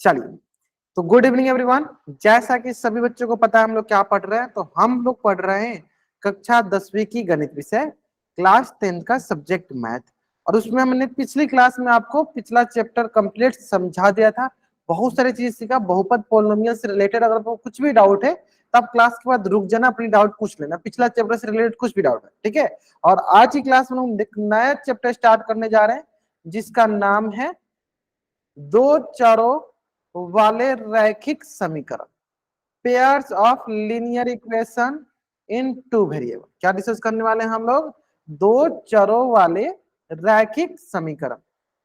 चलिए, तो good evening everyone. जैसा कि सभी बच्चों को पता है हम लोग क्या पढ़ रहे हैं, तो हम लोग पढ़ रहे हैं कक्षा 10वीं की गणित विषय क्लास 10 का सब्जेक्ट मैथ। और उसमें हमने पिछली क्लास में आपको पिछला चैप्टर कंप्लीट समझा दिया था, बहुत सारी चीज सीखा, बहुपद पॉलिनोमियल से रिलेटेड। अगर आपको कुछ भी डाउट है तो आप क्लास के बाद रुक जाना, अपनी डाउट पूछ लेना, पिछला चैप्टर से रिलेटेड कुछ भी डाउट है, ठीक है। और आज की क्लास में हम नया चैप्टर स्टार्ट करने जा रहे हैं जिसका नाम है दो चरों वाले रैखिक समीकरण, pairs of linear equation in two variable. क्या डिस्कस करने वाले हैं हम लोग? दो चरों वाले रैखिक समीकरण,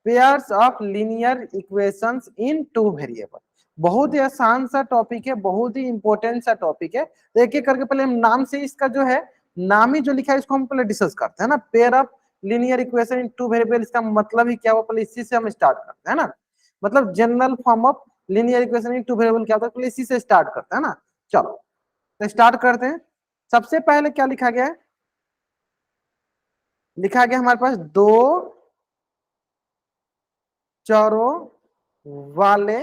pairs of linear equations in two variable. बहुत ही आसान सा टॉपिक है, बहुत ही इंपॉर्टेंट सा टॉपिक है। तो एक एक करके पहले हम नाम से इसका जो है नाम ही जो लिखा है इसको हम पहले डिस्कस करते हैं ना। Pair of linear equation in two variable, इसका मतलब ही क्या हुआ, पहले इसी से हम स्टार्ट करते हैं ना। मतलब general form of linear equation in two variable क्या होता है, पहले इसी से स्टार्ट करते हैं ना। चलो तो स्टार्ट करते हैं। सबसे पहले क्या लिखा गया है? लिखा गया हमारे पास दो चरों वाले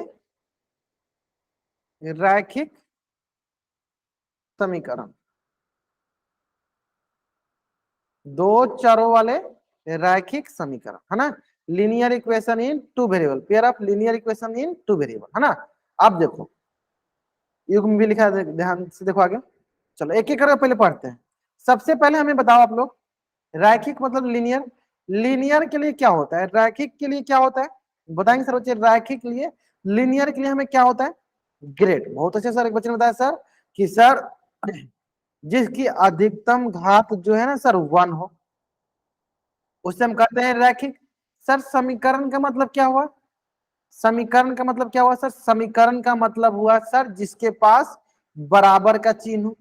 रैखिक समीकरण, दो चरों वाले रैखिक समीकरण, है ना। Linear equation in two variable, pair of linear equation in two variable, है ना। अब देखो युग्म भी लिखा है, ध्यान से देखो आगे। चलो एक एक करके पहले पढ़ते हैं। सबसे पहले हमें बताओ आप लोग, रैखिक मतलब लीनियर, लीनियर के लिए क्या होता है, रैखिक के लिए क्या होता है बताएंगे सर बच्चे। रैखिक के लिए, लीनियर के लिए हमें क्या होता है? ग्रेड। बहुत अच्छे सर, एक बच्चे ने बताया सर कि सर जिसकी अधिकतम घात जो है ना सर 1 हो, उससे हम कहते हैं रैखिक। सर समीकरण का मतलब क्या हुआ? समीकरण का मतलब क्या हुआ सर? समीकरण का मतलब हुआ सर जिसके पास बराबर का चिन्ह हो,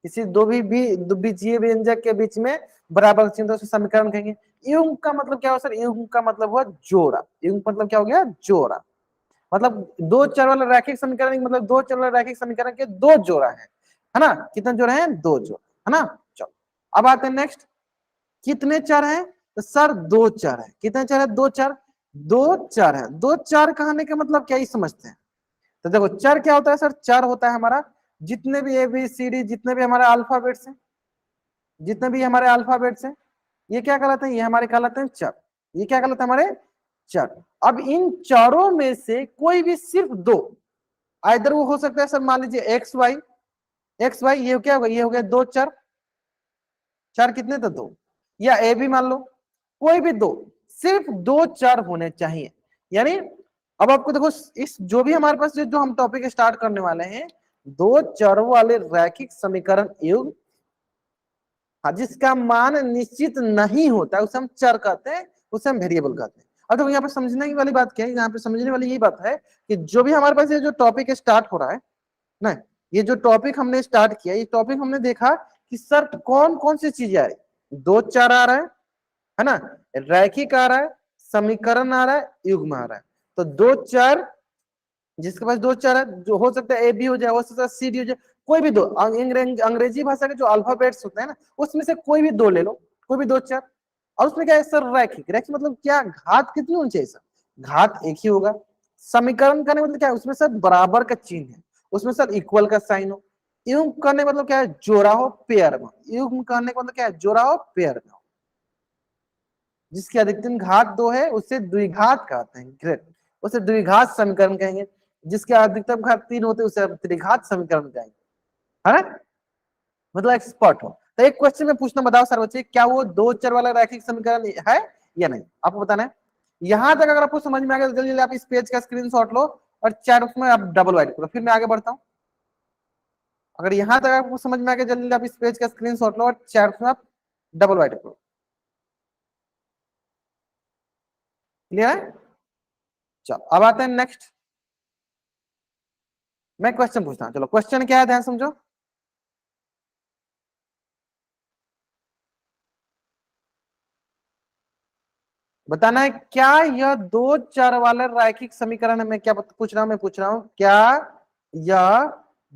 किसी दो बीजीय व्यंजक के बीच में बराबर चिन्ह, तो समीकरण कहेंगे। युग्म का मतलब क्या हुआ सर? युग्म का मतलब हुआ जोड़ा। युग्म मतलब क्या हो गया? जोड़ा। मतलब दो चर वाला रैखिक समीकरण, मतलब दो चर वाला रैखिक समीकरण के दो जोड़ा है ना। कितने जोड़े हैं? दो जोड़ा, है ना। चलो अब आते हैं नेक्स्ट। कितने चर हैं? तो सर दो चर है। कितने चर है? दो चर। दो चर है। दो चर कहने का मतलब क्या ही समझते हैं? तो देखो चर क्या होता है सर? चर होता है हमारा जितने भी ए बी सी डी, जितने भी हमारे अल्फाबेट्स हैं, जितने भी हमारे अल्फाबेट्स हैं, ये क्या कहलाते हैं? ये हमारे कहलाते हैं चर। ये क्या कहलाते हैं? हमारे चर। अब इन चारों में से कोई भी सिर्फ दो, इधर वो हो सकता है सर, मान लीजिए एक्स वाई, एक्स वाई, ये क्या होगा? ये हो गया दो चर। चर कितने थे? दो। या ए भी मान लो, कोई भी दो, सिर्फ दो चर होने चाहिए। यानी अब आपको देखो, इस जो भी हमारे पास जो हम टॉपिक स्टार्ट करने वाले हैं, दो चरों वाले रैखिक समीकरण युग्म, जिसका मान निश्चित नहीं होता उसे हम चर कहते हैं, उसे हम वेरिएबल कहते हैं। अब तो यहाँ पे समझने की वाली बात क्या है? यहाँ पे समझने वाली यही बात है कि जो भी हमारे पास ये जो टॉपिक स्टार्ट हो रहा है ना, ये जो टॉपिक हमने स्टार्ट किया, ये टॉपिक हमने देखा कि सर कौन कौन सी चीजें आ रही। दो चर आ रहा है ना, रैखिक आ रहा है, समीकरण आ रहा है, युग्म आ रहा है। तो दो चर, जिसके पास दो चर है, जो हो सकता है ए बी हो जाए, हो सकता है सी डी हो जाए, कोई भी दो। अंग्रेजी भाषा के जो अल्फाबेट्स होते हैं ना, उसमें से कोई भी दो ले लो, कोई भी दो चर। और उसमें क्या है सर? रैखिक। रैखिक मतलब क्या? घात कितनी होनी चाहिए सर? घात एक ही होगा। समीकरण करने मतलब क्या है? उसमें सर बराबर का चिन्ह है, उसमें सर इक्वल का साइन हो। युग्म करने का मतलब क्या है? जोड़ा हो, पेयर में। युग्म करने का मतलब क्या है? जोड़ा हो, पेयर में हो। जिसकी अधिकतम घात दो है उसे द्विघात कहते हैं, ग्रेट, उसे द्विघात समीकरण कहेंगे। जिसके अधिकतम घात 3 होते हैं उसे त्रिघात समीकरण कहेंगे, है ना। मतलब एक्सपर्ट हो। तो एक क्वेश्चन में पूछना, बताओ सर बच्चे, क्या वो दो चर वाला रैखिक समीकरण है या नहीं? आपको बताना है। यहां तक अगर आपको समझ में आ गया तो जल्दी आप इस पेज का स्क्रीनशॉट लो और चैट में आप डबल वाइट करो, फिर मैं आगे बढ़ता हूं। अगर यहां तक आपको समझ में आ गया, जल्दी आप इस पेज का स्क्रीनशॉट लो और चैट में आप डबल वाइट करो। क्लियर है? चलो अब आते हैं नेक्स्ट। मैं क्वेश्चन पूछता हूं। चलो क्वेश्चन क्या है, ध्यान समझो। बताना है क्या यह दो चर वाले रैखिक समीकरण है? मैं क्या पूछ रहा हूं? मैं पूछ रहा हूं क्या यह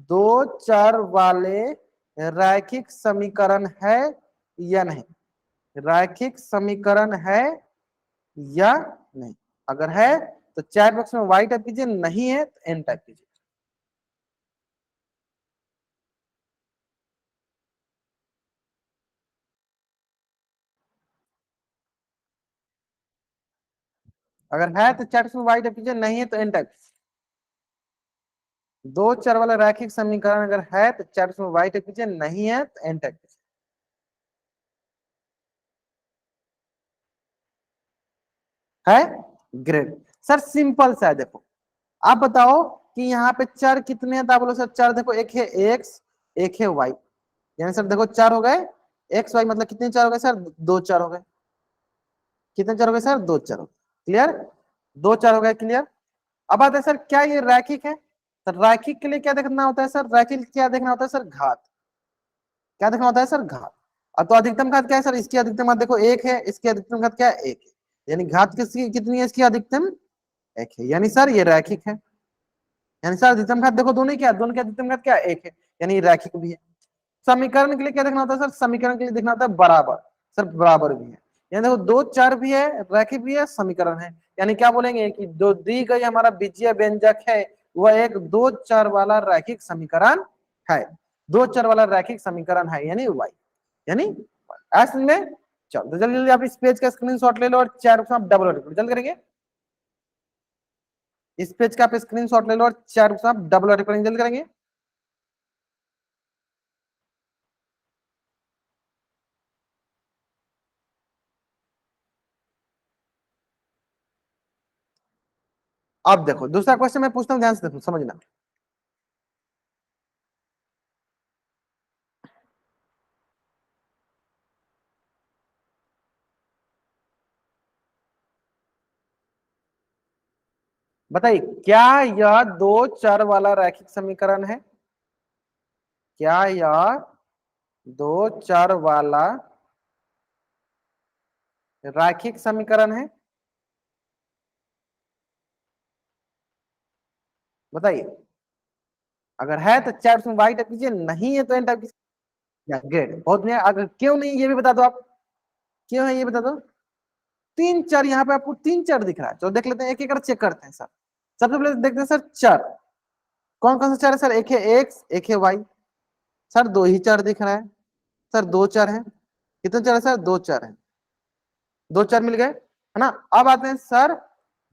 दो चर वाले रैखिक समीकरण है या नहीं? रैखिक समीकरण है या नहीं? अगर है तो चैट बॉक्स में वाई टाइप कीजिए, नहीं है तो एन टाइप कीजिए। अगर है तो चैट बॉक्स में वाई टाइप कीजिए, नहीं है तो एन टाइप। दो चर वाला रैखिक समीकरण अगर है तो चैट बॉक्स में वाई टाइप कीजिए, नहीं है तो एन टाइप कीजिए। है ग्रेट सर, सिंपल सा है। देखो आप बताओ कि यहाँ पे चर कितने हैं, तो आप बोलो सर चर देखो, एक है एक्स, एक है वाई। यानी सर देखो चार हो गए, एक्स वाई मतलब कितने चार हो गए सर, दो चार हो गए। कितने चार हो गए सर, दो चार हो गए। क्लियर, दो चार हो गए। क्लियर। अब आता है सर क्या ये रैखिक है, तो रैखिक के लिए क्या देखना होता है सर, रैखिक क्या देखना होता है सर, घात। क्या देखना होता है सर, घात। अब तो अधिकतम घात क्या है सर, इसकी अधिकतम घात देखो एक है, इसकी अधिकतम घात क्या है, एक है। यानी घात किसकी कितनी है, इसकी अधिकतम एक है, यानी सर ये रैखिक है। यानी सर अधिकतम घात देखो दोनों क्या, दोनों की अधिकतम घात क्या है, एक है, यानी रैखिक भी है। समीकरण के लिए क्या देखना होता है सर, समीकरण के लिए देखना होता है बराबर। सर बराबर भी है, यानी देखो दो चर भी है, रैखिक भी है, समीकरण है। यानी क्या बोलेंगे कि जो दी गई हमारा बीजीय व्यंजक है वह एक दो चर वाला रैखिक समीकरण है। दो चर वाला रैखिक समीकरण है, यानी वाई, यानी ऐसे में। चलो तो जल्दी जल्दी आप इस पेज का स्क्रीनशॉट ले लो और चैट बॉक्स में आप डबल जल्दी करेंगे। इस पेज का आप स्क्रीनशॉट ले लो और चैट बॉक्स में आप डबल जल्दी करेंगे। अब देखो दूसरा क्वेश्चन मैं पूछता हूँ, ध्यान से देखो समझना। बताइए क्या यह दो चर वाला रैखिक समीकरण है, क्या यह दो चर वाला रैखिक समीकरण है, बताइए। अगर है तो चैट में वाई टाइप कीजिए, नहीं है तो एन टाइप कीजिए। ग्रेट, बहुत बढ़िया। अगर क्यों नहीं ये भी बता दो आप, क्यों है ये बता दो। तीन चर यहाँ पे आपको तीन चर दिख रहा है, तो देख लेते हैं, एक एक चेक करते हैं सर। सबसे पहले देखते हैं सर चर, कौन कौन सा चर है सर, एक है एक्स, एक है वाई। सर दो ही चर दिख रहा है, सर दो चर है। कितने चर है सर, दो चर है, दो चर मिल गए, है ना। अब आते हैं सर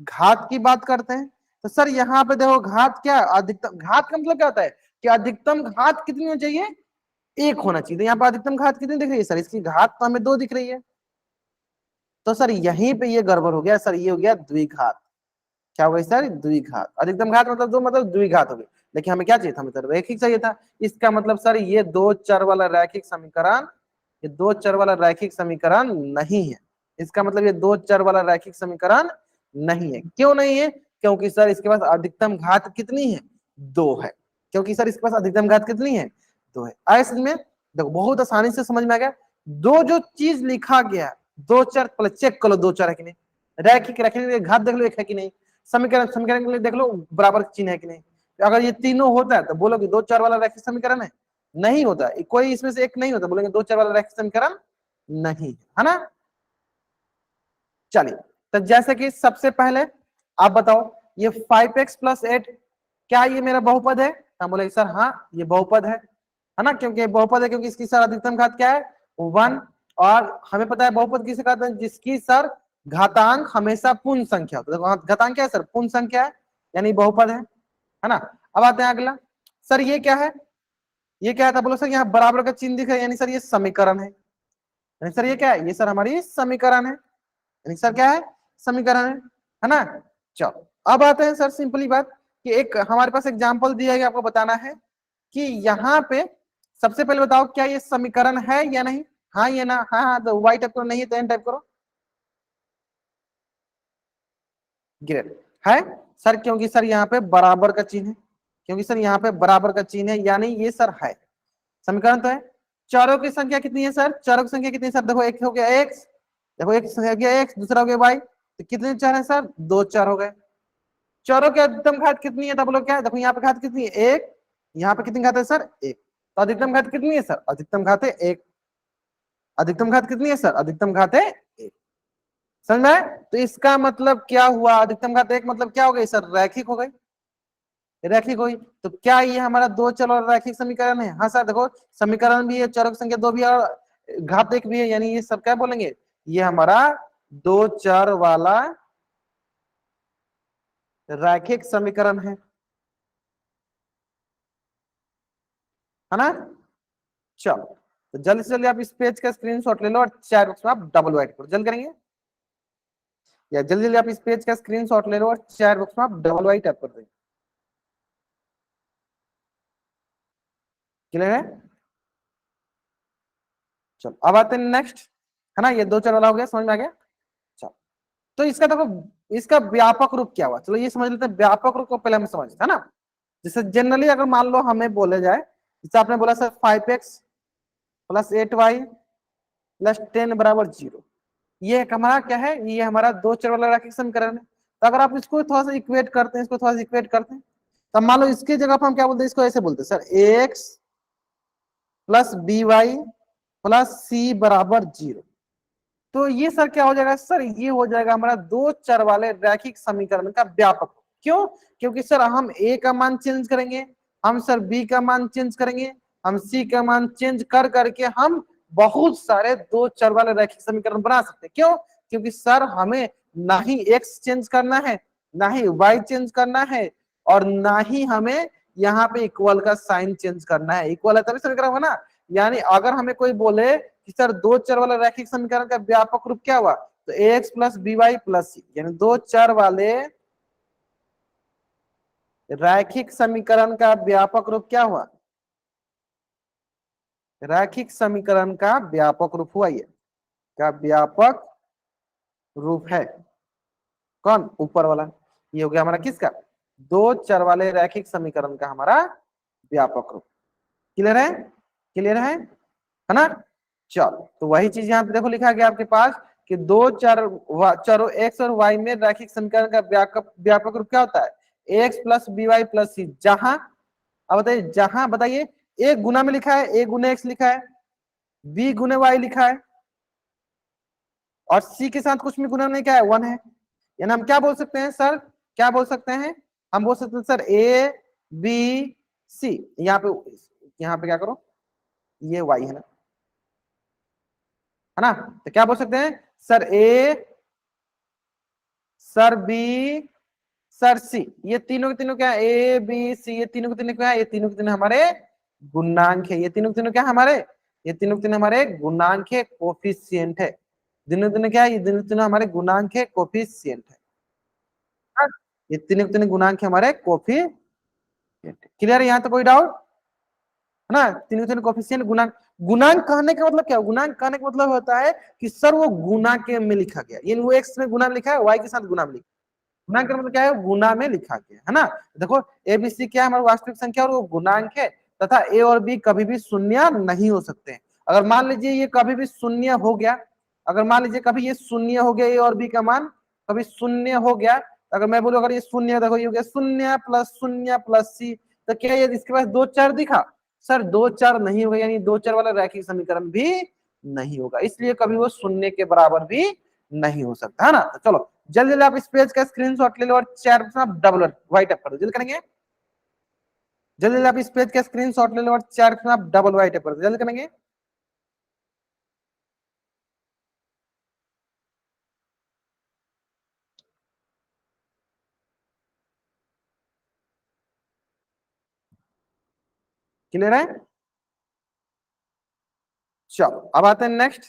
घात की बात करते हैं। तो सर यहाँ पे देखो घात क्या, अधिकतम घात का मतलब क्या होता है कि अधिकतम घात कितनी होनी चाहिए, एक होना चाहिए। तो यहाँ पे अधिकतम घात कितनी दिख रही है सर, इसकी घात तो हमें दो दिख रही है। तो सर यहीं पे ये गड़बड़ हो गया सर, ये हो गया द्विघात। क्या हो गई सर, द्विघात। अधिकतम घात मतलब दो, मतलब द्विघात हो गई। लेकिन हमें क्या चाहिए था, हमें तो रैखिक चाहिए था। इसका मतलब सर ये दो चर वाला रैखिक समीकरण, ये दो चर वाला रैखिक समीकरण नहीं है। इसका मतलब ये दो चर वाला रैखिक समीकरण नहीं है। क्यों नहीं है, क्योंकि सर इसके पास अधिकतम घात कितनी है, दो है। क्योंकि सर इसके पास अधिकतम घात कितनी है, दो है। ऐसे में देखो बहुत आसानी से समझ में आ गया। दो जो चीज लिखा गया, दो चर, पहले चेक कर लो दो चर है कि नहीं, रैखिक रखने के लिए घात देख लो एक है कि नहीं, समीकरण समीकरण के लिए देख लो बराबर चिन्ह है कि नहीं। अगर ये तीनों होता है तो बोलोगे दो चार वाला रैखिक समीकरण है, नहीं होता, कोई इसमें से एक नहीं होता, बोलेंगे दो चार वाला रैखिक समीकरण नहीं है ना। चलिए, तो जैसे कि सबसे पहले आप बताओ ये 5x+8 क्या ये मेरा बहुपद है, हम बोले सर हाँ ये बहुपद है ना, क्योंकि बहुपद है, क्योंकि इसकी सर अधिकतम घात क्या है, वन। और हमें पता है बहुपद किसे कहते हैं, जिसकी सर घातांक हमेशा पूर्ण संख्या होता है। देखो घातांक क्या है सर, पूर्ण संख्या है, यानी बहुपद है ना। अब आते हैं अगला, सर ये क्या है, ये क्या था, बोलो सर यहाँ बराबर का चिन्ह दिख रहा है, यानी सर ये समीकरण है। सर ये क्या है, ये सर हमारी समीकरण है, यानी सर क्या है, समीकरण है ना। चलो अब आते हैं सर सिंपली बात कि एक हमारे पास एग्जांपल दिया है, आपको बताना है कि यहाँ पे सबसे पहले बताओ क्या ये समीकरण है या नहीं। हाँ ये ना, हाँ हाँ, तो वाई टाइप करो, नहीं है तो एन टाइप करो। ग्रेट है सर, क्योंकि सर यहाँ पे बराबर का चिन्ह है, क्योंकि सर यहाँ पे बराबर का चिन्ह है, यानी ये सर है, समीकरण तो है। चारों की संख्या कितनी है सर, चारों की संख्या कितनी है सर, देखो एक हो गया एक्स, देखो एक संख्या हो गया एक्स, दूसरा हो गया वाई, तो कितने चार है सर, दो चार हो गए। चारों की अधिकतम घात कितनी है, तो बोलो क्या है, देखो यहाँ पे घात कितनी है, एक, यहाँ पे कितनी घात है सर, एक। तो अधिकतम घात कितनी है सर, अधिकतम घात है एक। अधिकतम घात कितनी है सर, अधिकतम घात है एक। समझ में आया? तो इसका मतलब क्या हुआ, अधिकतम घात एक मतलब क्या हो गई सर, रैखिक हो गई, रैखिक हुई। तो क्या ये हमारा दो चर और रैखिक समीकरण है? हाँ सर, देखो समीकरण भी है, चरों की संख्या दो भी है और घात एक भी है, यानी ये सब क्या बोलेंगे, ये हमारा दो चर वाला रैखिक समीकरण है ना। चलो, तो जल्दी से जल्दी आप इस पेज का स्क्रीनशॉट ले लो और चैट बॉक्स में आप डबल वाइट करो, जल्द करेंगे, या जल्दी जल्दी आप इस पेज का स्क्रीनशॉट ले लो और चैट बॉक्स में आप डबल वाइट टाइप कर देंगे। क्लियर है? चलो अब आते हैं नेक्स्ट, है ना, ये दो चर वाला हो गया, समझ में आ गया। चलो, तो इसका देखो, इसका व्यापक रूप क्या हुआ, चलो ये समझ लेते हैं, व्यापक रूप को पहले हम समझते हैं ना। जैसे जनरली अगर मान लो हमें बोले जाए, जैसे आपने बोला sir 5x plus 8y plus 10 बराबर 0, ये हमारा क्या है, ये हमारा दो चर वाला रैखिक समीकरण है। तो अगर आप इसको थोड़ा सा इक्वेट करते हैं, इसको थोड़ा सा इक्वेट करते हैं, तो मान लो इसकी जगह पर हम क्या बोलते हैं, इसको ऐसे बोलते हैं sir ax plus by plus c बराबर 0। तो ये सर क्या हो जाएगा सर, ये हो जाएगा हमारा दो चर वाले रैखिक समीकरण का व्यापक। क्यों? क्योंकि सर हम a का मान चेंज करेंगे, हम सर b का मान चेंज करेंगे, हम c का मान चेंज कर करके हम बहुत सारे दो चर वाले रैखिक समीकरण बना सकते हैं। क्यों? क्योंकि सर हमें ना ही x चेंज करना है, ना ही y चेंज करना है, और ना ही हमें यहाँ पे इक्वल का साइन चेंज करना है। इक्वल है तभी समीकरण होगा ना। यानी अगर हमें कोई बोले कि सर दो चर वाला रैखिक समीकरण का व्यापक रूप क्या हुआ, तो ax plus by plus c, यानी दो चर वाले रैखिक समीकरण का व्यापक रूप क्या हुआ, रैखिक समीकरण का व्यापक रूप हुआ, ये का व्यापक रूप है कौन, ऊपर वाला। ये हो गया हमारा किसका, दो चर वाले रैखिक समीकरण का हमारा व्यापक रूप। क्लियर है? क्लियर है ना। चलो, तो वही चीज यहाँ पे देखो लिखा गया आपके पास कि दो चरों x और y में रैखिक समीकरण का व्यापक रूप क्या होता है, x plus B Y plus C. जहां, अब बताइए, जहां बताइए, a गुना में लिखा है, a गुने x लिखा है, b गुने y लिखा है, और c के साथ कुछ भी गुना नहीं, क्या है, 1 है। यानी हम क्या बोल सकते हैं सर, क्या बोल सकते हैं, हम बोल सकते हैं सर a b c, यहाँ पे क्या करो, ये y है ना। तो क्या बोल सकते हैं सर ए, सर बी, सर सी, ये तीनों के तीनों क्या है, ए बी सी, ये तीनों के तीनों क्या है, ये तीनों के तीनों हमारे गुणांक है। ये तीनों के तीनों क्या है हमारे, ये तीनों के तीनों हमारे गुणांक है, कोफिशिएंट है। तीनों के तीनों क्या है, ये तीनों के तीनों हमारे गुणांक है, कोफिशिएंट है। हाँ? ये तीनों के तीनों गुणांक है हमारे कोफिशिएंट। क्लियर है यहाँ तो कोई डाउट है ना। तीनों के तीनों कोफिशिएंट गुणांक। गुणांक कहने का मतलब क्या, गुणांक कहने का मतलब होता है कि सर वो गुना के में लिखा गया, यानी वो एक्स में गुना में लिखा है, वाई के साथ गुना में लिखा है। गुणांक का मतलब क्या है, गुना में लिखा गया है ना। देखो एबीसी क्या है, हमारा वास्तविक संख्या और वो गुणांक है, तथा ए और बी कभी भी शून्य नहीं हो सकते हैं। अगर मान लीजिए ये कभी भी शून्य हो गया, अगर मान लीजिए कभी ये शून्य हो गया, ए और बी का मान कभी शून्य हो गया, अगर मैं बोलूं अगर ये शून्य, देखो ये हो गया शून्य प्लस सी, तो क्या ये इसके पास दो चार दिखा, सर दो चार नहीं होगा, यानी दो चार वाला रैखिक समीकरण भी नहीं होगा, इसलिए कभी वो शून्य के बराबर भी नहीं हो सकता है ना। तो चलो जल्दी जल्दी आप इस पेज का स्क्रीनशॉट ले लो और चैट में आप डबल वाइट अप कर दो, जल्दी करेंगे, जल्दी जल्दी आप इस पेज का स्क्रीनशॉट ले लो और चैट में आप डबल वाइट अप कर दो, जल्दी करेंगे। क्लियर है? चलो अब आते हैं नेक्स्ट।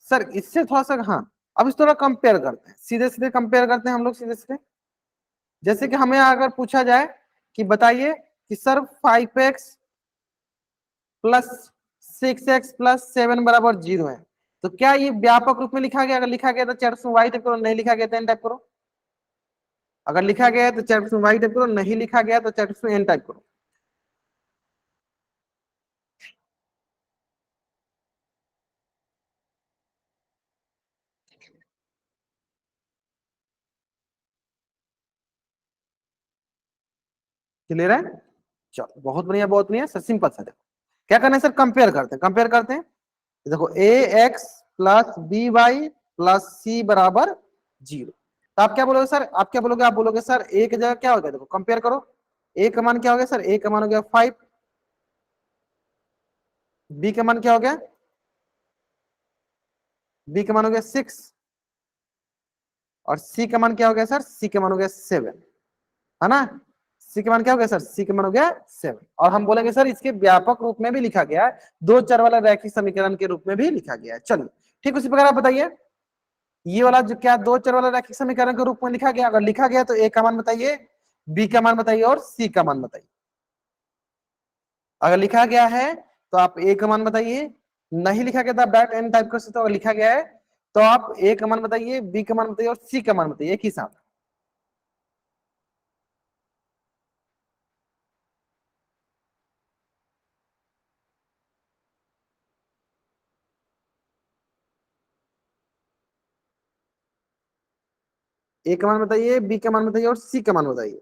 सर इससे थोड़ा सा, हाँ, अब इस थोड़ा कंपेयर करते हैं, सीधे सीधे कंपेयर करते हैं हम लोग, सीधे सीधे। जैसे कि हमें अगर पूछा जाए कि बताइए कि sir 5x plus 6x plus 7 बराबर 0 है, तो क्या ये व्यापक रूप में लिखा गया, अगर लिखा गया तो चैट में वाई टाइप करो, नहीं लिखा गया तो एन टाइप करो। अगर लिखा गया है तो चैट में वाई टाइप करो, नहीं लिखा गया तो चैट में एन टाइप करो। क्लियर है? चलो बहुत बढ़िया, बहुत बढ़िया सर, सिंपल सा। देखो क्या करना है सर, कंपेयर करते हैं, कंपेयर करते हैं। देखो A X plus B Y plus C बराबर 0। तो आप क्या बोलोगे सर, आप क्या बोलोगे, आप बोलोगे सर ए की जगह क्या हो गया, देखो कंपेयर करो, ए का मान क्या हो गया सर, ए का मान हो गया 5, बी का मान क्या हो गया, बी का मान हो गया 6, और सी का मान क्या हो गया सर, सी का मान हो गया 7, है ना। सी के मान क्या हो गया सर, सी के मान हो गया 7। और हम बोलेंगे सर इसके व्यापक रूप में भी लिखा गया है, दो चर वाला रैखिक समीकरण के रूप में भी लिखा गया है। चलिए ठीक, उसी प्रकार आप बताइए, ये वाला जो क्या दो चर वाला रैखिक समीकरण के रूप में लिखा गया, अगर लिखा गया तो ए का मान बताइए, बी का मान बताइए और सी का मान बताइए। अगर लिखा गया है तो आप ए का मान बताइए, नहीं लिखा गया तो आप डायरेक्ट एन टाइप कर सकते हो, अगर लिखा गया है तो आप ए का मान बताइए, बी का मान बताइए और सी का मान बताइए एक ही साथ। ए का मान बताइए, बी का मान बताइए और सी का मान बताइए।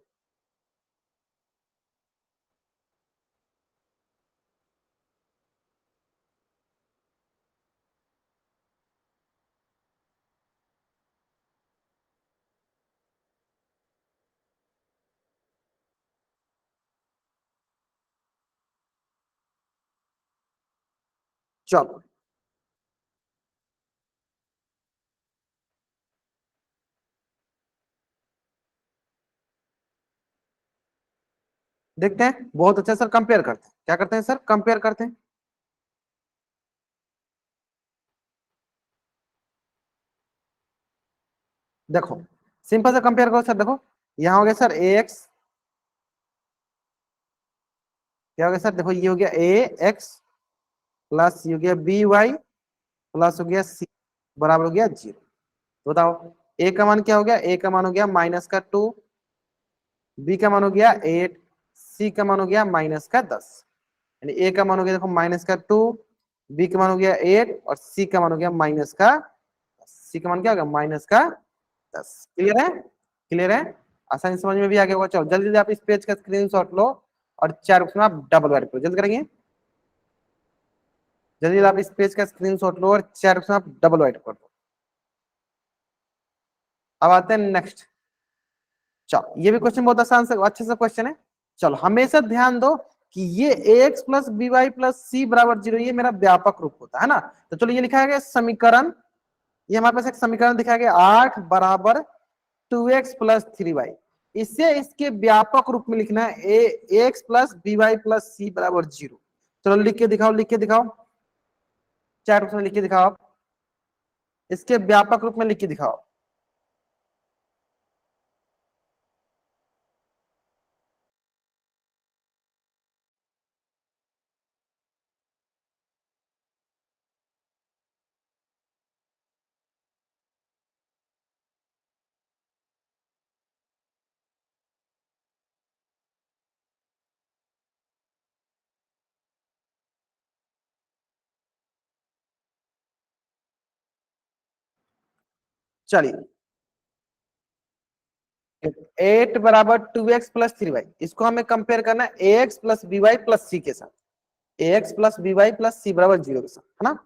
चलो देखते हैं, बहुत अच्छा सर, कंपेयर करते हैं, क्या करते हैं सर, कंपेयर करते हैं। देखो सिंपल से कंपेयर करो सर, देखो यहाँ हो गया सर ए एक्स, क्या हो गया सर, देखो ये हो गया ए एक्स प्लस ये हो गया बी वाई प्लस हो गया सी बराबर हो गया 0। तो बताओ ए का मान क्या हो गया, ए का मान हो गया -2, बी का मान हो गया 8, सी का मान हो गया -10, यानी ए का मान हो गया देखो -2, बी का मान हो गया 8 और सी का मान हो गया सी का मान क्या हो गया -10। क्लियर है, क्लियर है, आसानी समझ में भी आ गया होगा। चलो जल्दी जल्दी आप इस पेज का स्क्रीनशॉट लो और चार बॉक्स में आप डबल वाइट करो, जल्दी करेंगे, जल्दी आप इस पेज का स्क्रीनशॉट लो और चार बॉक्स में आप डबल वाइट कर दो। अब आते हैं नेक्स्ट। चलो ये भी क्वेश्चन बहुत आसान से अच्छे से क्वेश्चन है। चलो हमेशा ध्यान दो कि ये ax plus B Y plus C बराबर 0 ये मेरा व्यापक रूप होता है ना। तो चलो ये लिखा गया समीकरण, ये हमारे पास एक समीकरण दिखाया गया 8 बराबर 2x प्लस 3y, इसे इसके व्यापक रूप में लिखना है ax plus B Y plus C बराबर 0। चलो लिख के दिखाओ, लिख के दिखाओ, चार रूप में लिख के दिखाओ आप, इसके व्यापक रूप में लिख के दिखाओ। चलिए 8 बराबर 2x प्लस 3y, इसको हमें कंपेयर करना है ax plus B Y plus C के साथ, ax plus B Y plus C बराबर 0 के साथ, है ना।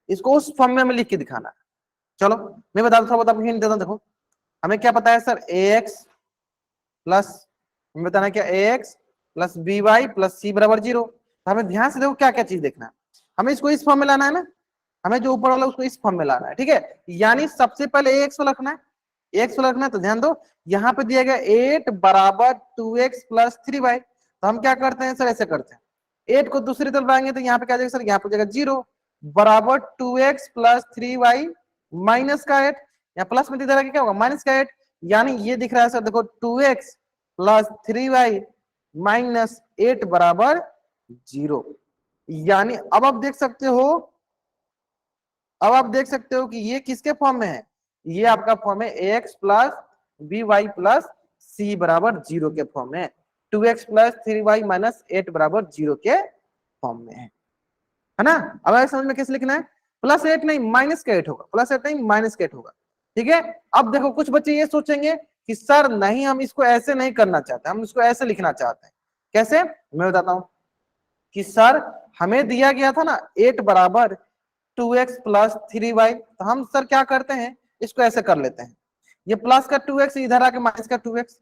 इसको उस फॉर्म में हमें लिख के दिखाना है। चलो मैं बता दूं, आपको हिंट देता हूं, देखो हमें क्या पता है सर, ax प्लस, हमें बताना है क्या, ax plus B Y plus C बराबर 0। तो हमें ध्यान से देखो क्या क्या चीज देखना है, हमें इसको इस फॉर्म में लाना है ना, हमें जो ऊपर वाला उसको इस फॉर्म में लाना है, ठीक है। यानी सबसे पहले ax को रखना है, एक्स को रखना है, तो ध्यान दो यहाँ पे दिया गया 8 बराबर 2x प्लस 3y, तो हम क्या करते हैं सर, ऐसे करते हैं 8 को दूसरी तरफ लाएंगे तो यहाँ पे क्या जाएगा सर, यहाँ पे जाएगा 0 बराबर 2x प्लस 3y माइनस का 8, यहाँ प्लस में इधर आगे क्या होगा -8, यानी ये दिख रहा है सर देखो 2x प्लस 3y माइनस 8 बराबर 0। यानी अब आप देख सकते हो कि ये किसके फॉर्म में है, ये आपका फॉर्म है ax plus B Y plus C बराबर 0 के फॉर्म में, 2x प्लस 3y माइनस 8 बराबर 0 के फॉर्म में है ना। अब आगे समझ में कैसे लिखना है, +8 नहीं -8 होगा, +8 नहीं -8 होगा, ठीक है। अब देखो कुछ बच्चे ये सोचेंगे कि सर नहीं हम इसको ऐसे नहीं करना चाहते, हम इसको ऐसे लिखना चाहते हैं। कैसे, मैं बताता हूं कि सर हमें दिया गया था ना 8 बराबर 2x प्लस 3y। तो हम सर क्या करते हैं, इसको ऐसे कर लेते हैं, ये प्लस का 2x इधर आके माइनस का 2x,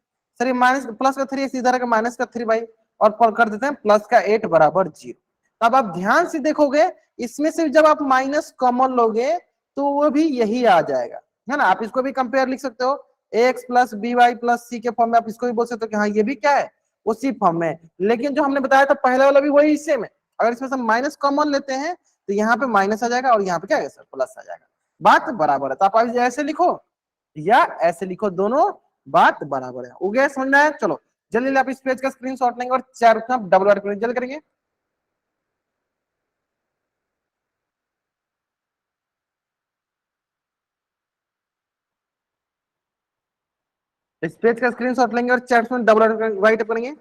सर ये माइनस प्लस का 3x इधर आके माइनस का 3y, और पर कर देते हैं प्लस का 8 बराबर 0। अब आप ध्यान से देखोगे, इसमें से जब आप माइनस कॉमन लोगे तो वो भी यही आ जाएगा, है ना। आप इसको भी कंपेयर लिख सकते हो, X plus B Y plus C के फॉर्म में आप इसको भी बोल सकते हो कि हाँ ये भी क्या है, उसी फॉर्म में। लेकिन जो हमने बताया था पहले वाला भी वही हिस्से में, अगर इसमें से माइनस कॉमन लेते हैं तो यहाँ पे माइनस आ जाएगा और यहाँ पे क्या है सर, प्लस आ जाएगा। बात बराबर है, तो आप ऐसे लिखो या ऐसे लिखो, दोनों बात बराबर है। हो गया, समझ में आया। चलो जल्दी आप इस पेज का स्क्रीनशॉट लेंगे और चार डबल वर्क करेंगे, जल्द करेंगे। इस पेज का स्क्रीनशॉट लेंगे और चैट में डबल राइट करेंगे।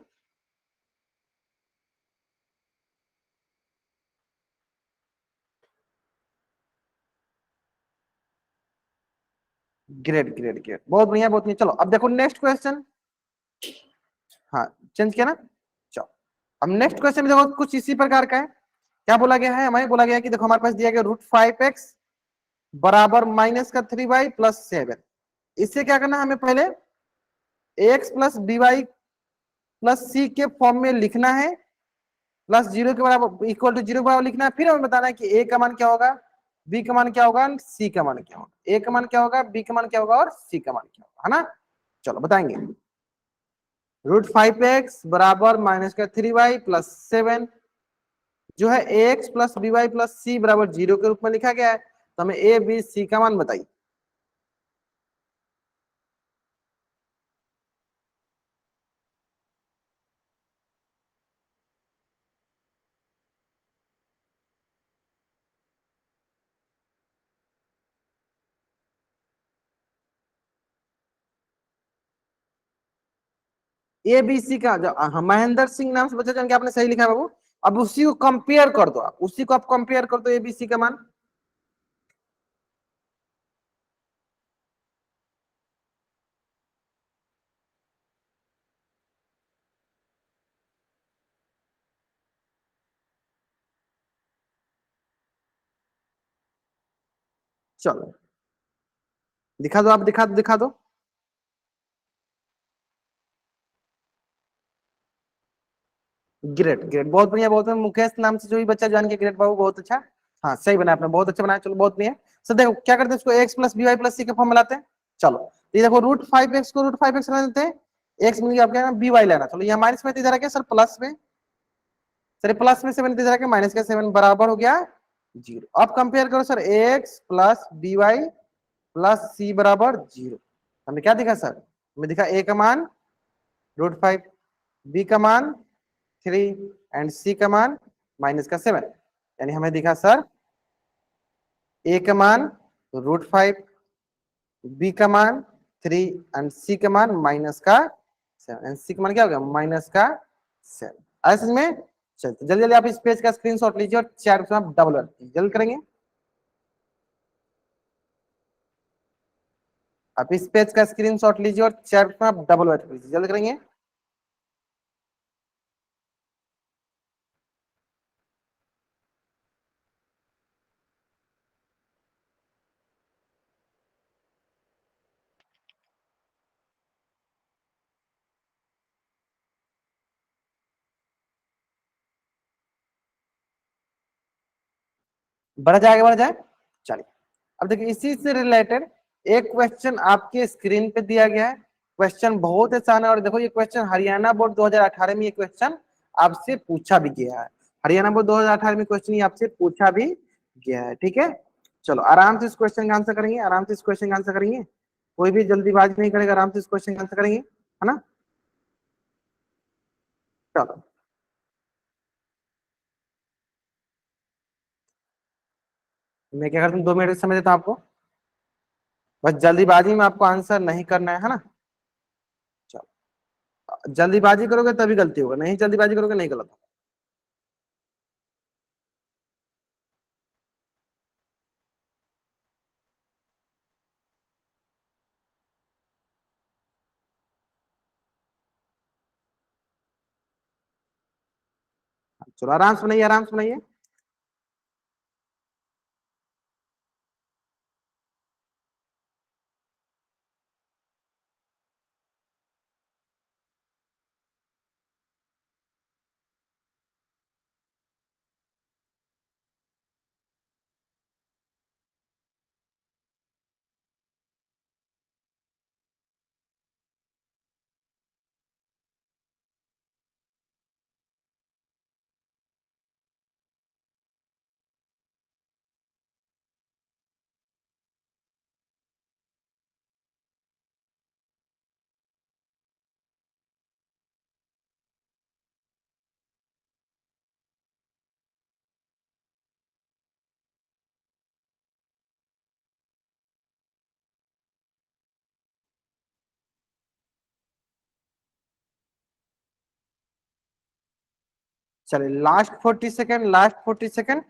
ग्रेट ग्रेट ग्रेट, बहुत बढ़िया बहुत बढ़िया। चलो अब देखो नेक्स्ट क्वेश्चन। हाँ, चेंज किया ना। चलो अब नेक्स्ट क्वेश्चन में देखो कुछ इसी प्रकार का है। क्या बोला गया है, हमें बोला गया है कि देखो हमारे पास दिया गया √5x बराबर माइनस का 3y प्लस 7। इससे क्या करना है, हमें पहले X plus B Y plus C के फॉर्म में लिखना है, प्लस 0 के बराबर इक्वल टू 0 के बराबर लिखना है। फिर हमें बताना है कि ए का मान क्या होगा, बी का मान क्या होगा, सी का मान क्या होगा, ए का मान क्या होगा, बी का मान क्या होगा और सी का मान क्या होगा, है ना। चलो बताएंगे। √5x बराबर माइनस का 3y प्लस 7 जो है X plus B Y plus C बराबर 0 के रूप में लिखा गया है। तो हमें ए बी सी का मान बताइए। ए बी सी का जो महेंद्र सिंह नाम से बच्चा जान के आपने सही लिखा है बाबू। अब उसी को कंपेयर कर दो, आप उसी को आप कंपेयर कर दो ए बी सी का मान। चलो दिखा दो, आप दिखा दो दिखा दो। ग्रेट ग्रेट, बहुत बढ़िया बहुत बढ़िया। मुकेश नाम से जो भी बच्चा जान के, ग्रेट बाबू बहुत अच्छा। हाँ सही बनाया आपने, बहुत अच्छा बनाया। चलो बहुत बढ़िया। सर देखो क्या करते हैं, इसको X plus B Y plus C के फॉर्म में लाते हैं। चलो ये देखो √5x को √5x लेना देते हैं, एक्स मिल गया आपके बी वाई लेना। चलो यहाँ माइनस में इधर आ गया सर प्लस में, सर प्लस में 7 इधर आ गया माइनस का 7 बराबर हो गया 0। अब कंपेयर करो sir, X plus B Y plus C बराबर 0। हमें क्या दिखा सर, हमें दिखा ए का मान √5, बी का मान 3 एंड सी का मान माइनस का 7। यानी हमें दिखा सर ए का मान √5, बी का मान 3 एंड सी का मान माइनस का 7। एंड सी का मान क्या हो गया, माइनस का 7। ऐसे में चलते जल्दी जल्दी आप इस पेज का स्क्रीनशॉट लीजिए और चैट में आप डबल जल्द करेंगे। आप इस पेज का स्क्रीनशॉट लीजिए और चैट में आप डबल कीजिए, जल्द करेंगे। बढ़ जाएगा बढ़ जाए। चलिए अब देखिए इसी से रिलेटेड एक क्वेश्चन आपके स्क्रीन पे दिया गया है। क्वेश्चन बहुत आसान है, और देखो ये क्वेश्चन हरियाणा बोर्ड 2018 में ये क्वेश्चन आपसे पूछा भी गया है। हरियाणा बोर्ड 2018 में क्वेश्चन ये आपसे पूछा भी गया है, ठीक है। चलो आराम से इस क्वेश्चन का आंसर करेंगे, आराम से इस क्वेश्चन का आंसर करेंगे, कोई भी जल्दीबाजी नहीं करेगा, आराम से इस क्वेश्चन का आंसर करेंगे, है ना। चलो मैं क्या करता हूँ, 2 मिनट समय देता हूँ आपको। बस जल्दीबाजी में आपको आंसर नहीं करना है ना। चलो जल्दीबाजी करोगे तभी गलती होगा, नहीं जल्दीबाजी करोगे नहीं गलत होगा। चलो आराम से बनाइए, आराम से बनाइए। चलिए लास्ट 40 सेकेंड।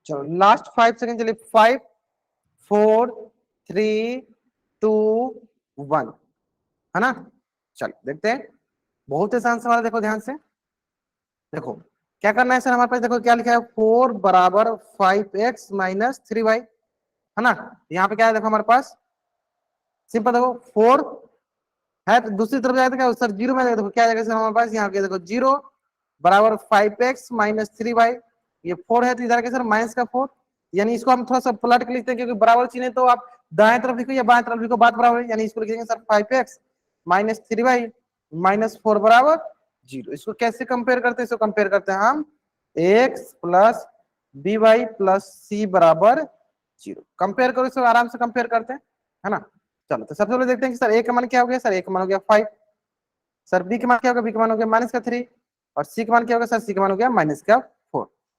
चलो लास्ट 5 सेकेंड, चलिए 5 4 3 2 1, है ना। चलो देखते हैं, बहुत आसान सवाल है, देखो ध्यान से। देखो क्या करना है सर, हमारे पास देखो क्या लिखा है, 4 = 5x - 3y, है ना। यहाँ पे क्या है देखो हमारे पास, सिंपल देखो 4 है तो दूसरी तरफ जाए तो क्या सर 0 में देखो क्या जाएगा सर हमारे पास, यहाँ पे देखो 0 = 5x - 3y, ये 4 है तो इधर के सर -4, यानी इसको हम थोड़ा सा पलट के लिखते हैं, क्योंकि बराबर चिन्ह है तो आप दाएं तरफ लिखो या बाएं तरफ लिखो बात बराबर है, यानी इसको लिखेंगे सर 5x - 3y -4 = 0। इसको कैसे कंपेयर करते हैं, इसको कंपेयर करते हैं हम x + by + c = 0। कंपेयर करो, इसको आराम से कंपेयर करते हैं, है ना। चलो तो सबसे पहले देखते हैं कि सर ए का मान क्या हो गया, सर ए का मान हो गया 5, सर बी का मान क्या होगा, बी का मान हो गया -3, और सी का मान क्या होगा, सर सी का मान हो गया -4,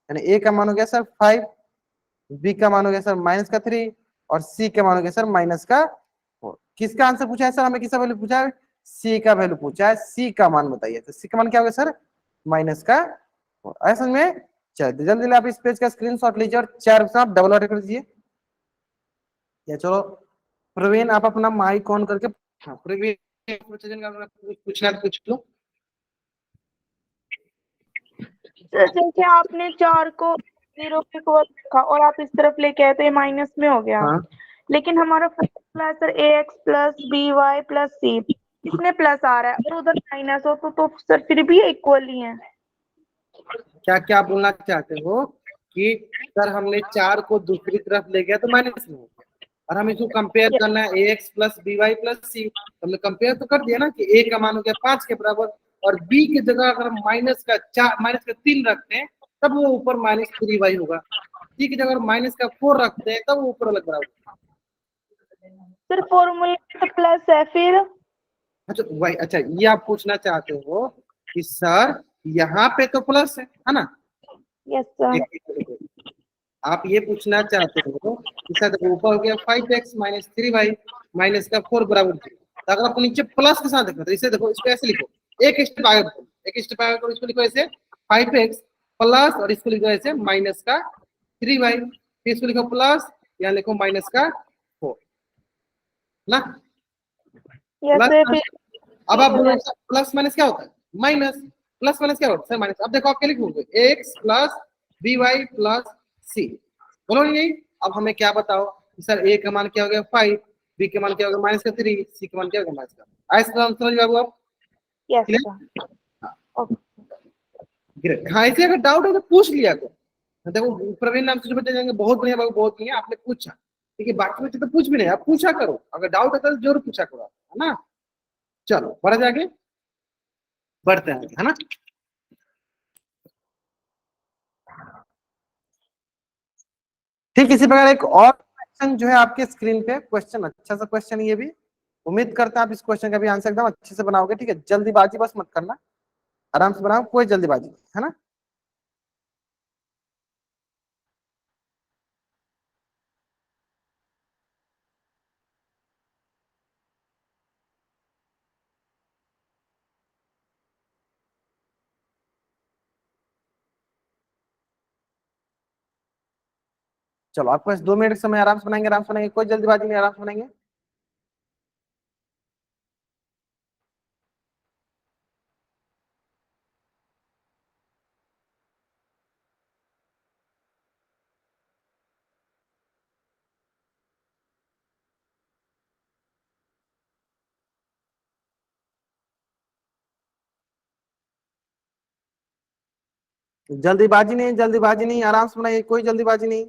यानी ए का मान हो गया सर 5, बी का मान हो गया सर -3, और सी का मान हो गया सर -4। किसका आंसर पूछा है सर, हमें किसका वैल्यू पूछा है, सी का वैल्यू पूछा है, सी का मान बताइए, तो सी का मान क्या होगा सर -4। ऐसा में चलिए जल्दी जल्दी आप इस पेज का स्क्रीनशॉट लीजिए और चार आप डबल ऑर्डर कर दीजिए। या चलो प्रवीण आप अपना माइक ऑन करके, हाँ प्रवीण पूछना है पूछ लो। सर जैसे आपने 4 को 0 के इक्वल रखा और आप इस तरफ लेके आए तो ये माइनस में हो गया, हाँ लेकिन हमारा फॉर्मूला है सर ax + by + c, इसमें प्लस आ रहा है और उधर माइनस हो तो सर फिर भी इक्वल ही है। क्या क्या बोलना चाहते हो कि सर हमने 4 को दूसरी तरफ ले गया तो माइनस में हो गया, और हम इसको कंपेयर करना है ax + by + c, हमने कंपेयर तो कर दिया ना कि a का मान हो गया 5 के बराबर, और b की जगह अगर हम -3 रखते हैं तब वो ऊपर -3y होगा, c की जगह अगर -4 रखते हैं तब वो ऊपर अलग बराबर। सर फॉर्मूला तो प्लस है फिर। अच्छा वही, अच्छा ये आप पूछना चाहते हो कि सर यहाँ पे तो प्लस है ना। Yes sir. आप ये पूछना चाहते हो कि सर ऊपर हो गया 5x - 3y -4 = 0, तो अगर आपको नीचे प्लस के साथ देखना तो इसे देखो, इसको ऐसे लिखो, एक स्टेप आगे बढ़ो, एक स्टेप आगे करो, इसको लिखो ऐसे 5x प्लस, और इसको लिखो ऐसे -3y, फिर इसको लिखो प्लस, यहाँ लिखो -4 ना। यस सर प्लस, फिर अब आप बोलो प्लस माइनस क्या होता है, माइनस, प्लस माइनस क्या होता है माइनस। अब देखो आप क्या लिखोगे, x + by + c, बोलो नहीं। अब हमें क्या बताओ कि सर a का मान क्या हो गया 5, b का मान क्या हो गया -3, c का मान क्या हो गया -4। ऐसे समझ बाबू आप, यस क्लियर। सर। हाँ ओके। ग्रेट, हाँ ऐसे अगर डाउट हो तो पूछ लिया करो। देखो प्रवीण नाम से जो बच्चे जाएंगे, बहुत बढ़िया बाबू, बहुत बढ़िया आपने पूछा, ठीक है। बाकी बच्चे तो कुछ भी नहीं, आप पूछा करो, अगर डाउट होता है तो जरूर पूछा करो, है ना। चलो बढ़ा जाके बढ़ते हैं, है ना। ठीक इसी प्रकार एक और क्वेश्चन जो है आपके स्क्रीन पे, क्वेश्चन अच्छा सा क्वेश्चन, ये भी उम्मीद करता हैं आप इस क्वेश्चन का भी आंसर एकदम अच्छे से बनाओगे, ठीक है। जल्दीबाजी बस मत करना, आराम से बनाओ, कोई जल्दीबाजी, है ना। चलो आपको बस 2 मिनट समय, आराम से बनाएंगे, आराम से बनाएंगे, कोई जल्दीबाजी नहीं, आराम से बनाएंगे। जल्दीबाजी नहीं, जल्दीबाजी नहीं, आराम से बनाइए, कोई जल्दीबाजी नहीं।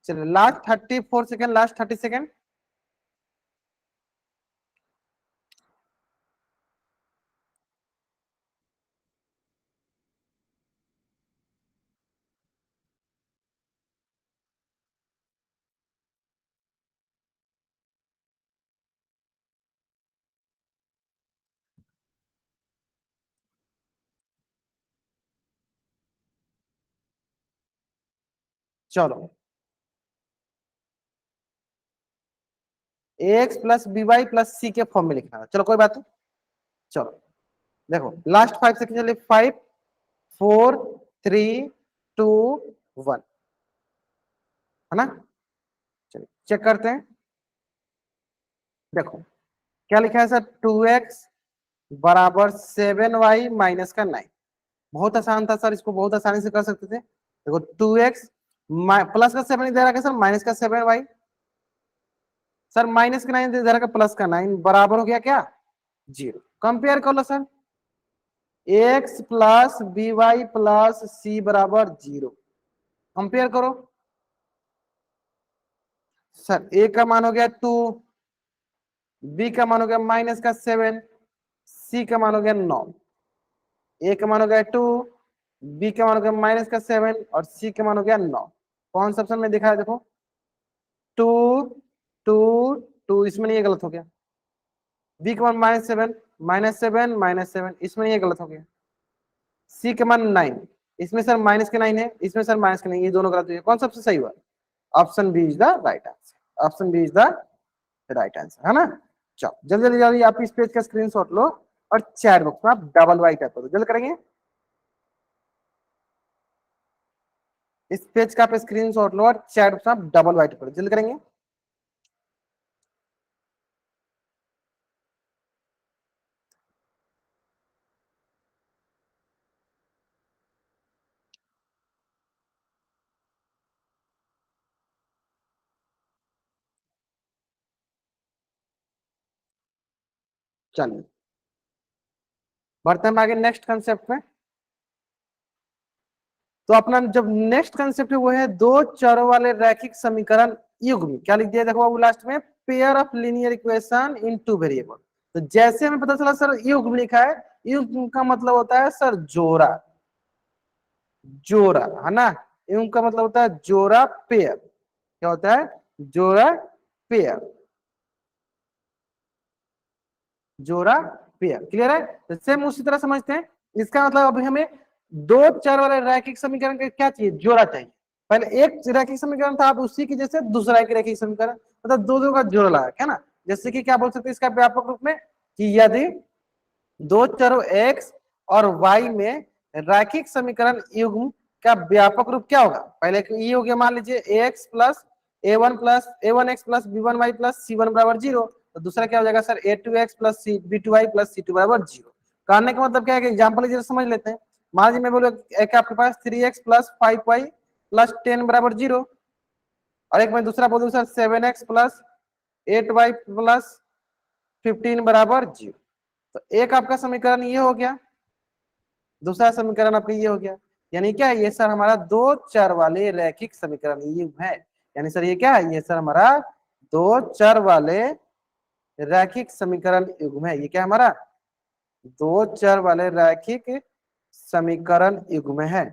चलिए लास्ट 34 सेकेंड, लास्ट 30 सेकेंड। चलो X plus B Y plus C के फॉर्म में लिखना है, चलो कोई बात नहीं। चलो देखो लास्ट 5 सेकेंड, चलिए 5 4 3 2 1, है ना। चलिए चेक करते हैं। देखो क्या लिखा है सर, 2x बराबर 7y माइनस का 9। बहुत आसान था सर, इसको बहुत आसानी से कर सकते थे। देखो 2x प्लस का 7 दे रहा है सर, माइनस का 7y। सर माइनस का 9 दे रहा है, प्लस का 9 बराबर हो गया क्या, 0। कंपेयर कर लो sir, X plus B Y plus C बराबर 0। कंपेयर करो सर, ए का मान हो गया 2, बी का मान हो गया माइनस का 7, सी का मान हो गया 9। ए का मान हो गया 2, बी का मान हो गया माइनस का 7 और सी का मान हो गया 9। कौन सा ऑप्शन में दिखा है, देखो 2 2 2, इसमें ये गलत हो गया। बी का मान -7 -7 -7, इसमें ये गलत हो गया। सी का मान 9, इसमें सर माइनस के 9 है, इसमें सर माइनस के 9, ये दोनों गलत हो गया। कौन सबसे सही हुआ, option B is the right answer, option B is the right answer, है ना। चलो जल्दी जल्दी जल्दी आप इस पेज का स्क्रीनशॉट लो और चैट बॉक्स में आप डबल वाई टाइप करो, जल्दी करेंगे। इस पेज का आप स्क्रीनशॉट लो और चैट बॉक्स में आप डबल वाई टाइप करो, जल्दी करेंगे। चलिए बढ़ते हैं आगे नेक्स्ट कंसेप्ट में। तो अपना जब नेक्स्ट कंसेप्ट है वो है दो चरों वाले रैखिक समीकरण युग्म। क्या लिख दिया देखो बाबू लास्ट में, pair of linear equation in two variable. तो जैसे हमें पता चला सर युग्म लिखा है, युग्म का मतलब होता है सर जोड़ा, जोड़ा, है ना। युग्म का मतलब होता है जोड़ा, पेयर। क्या होता है, जोड़ा पेयर, जोड़ा पेयर। क्लियर है, तो सेम उसी तरह समझते हैं। इसका मतलब अभी हमें दो चर वाले रैखिक समीकरण का क्या चाहिए, जोड़ा चाहिए। पहले एक रैखिक समीकरण था, आप उसी की जैसे दूसरा एक रैखिक समीकरण, मतलब दो दो का जोड़ लगा है ना। जैसे कि क्या बोल सकते हैं इसका व्यापक रूप में, कि यदि दो चरों x और y में रैखिक समीकरण युग्म का व्यापक रूप क्या होगा। पहले ये हो गया, मान लीजिए ax plus a1 plus a1x plus b1y plus c1 बराबर 0। तो दूसरा क्या हो जाएगा sir, a2x plus b2y plus c2 बराबर 0। कहने का मतलब क्या है कि एग्जाम्पल जैसे समझ लेते हैं। मान लीजिए मैं बोलूँ एक आपके पास 3x प्लस 5y प्लस 10 बराबर 0, और एक मैं दूसरा बोलूँ sir 7x plus 8y plus 15 बराबर 0। तो एक आपका समीकरण ये हो गया, दूसरा समीकरण आपका ये हो गया। यानी क्या ये सर हमारा दो चर वाले रैखिक समीकरण युग्म है। यानी सर ये क्या है, ये सर हमारा दो चर वाले रैखिक समीकरण युग्म है। ये क्या हमारा दो चर वाले रैखिक समीकरण युग्म है।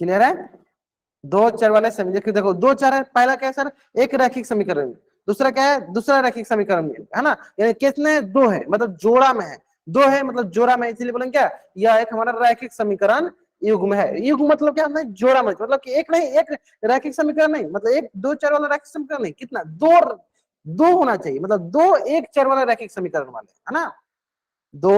क्लियर है, दो चर वाले समीकरण, देखो दो चर है, पहला क्या है सर, एक रैखिक समीकरण। दूसरा क्या है, दूसरा रैखिक समीकरण मिल गया, है ना। यानी कितने, दो है, मतलब जोड़ा में है, दो है मतलब जोड़ा में, इसीलिए बोलेंगे क्या, यह एक हमारा रैखिक समीकरण युग्म है। युग्म मतलब क्या है, जोड़ा में, मतलब कि एक नहीं, एक रैखिक समीकरण नहीं, मतलब एक दो चर वाला रैखिक समीकरण नहीं, कितना, दो, दो होना चाहिए, मतलब दो एक चर वाला रैखिक समीकरण वाले, है ना। दो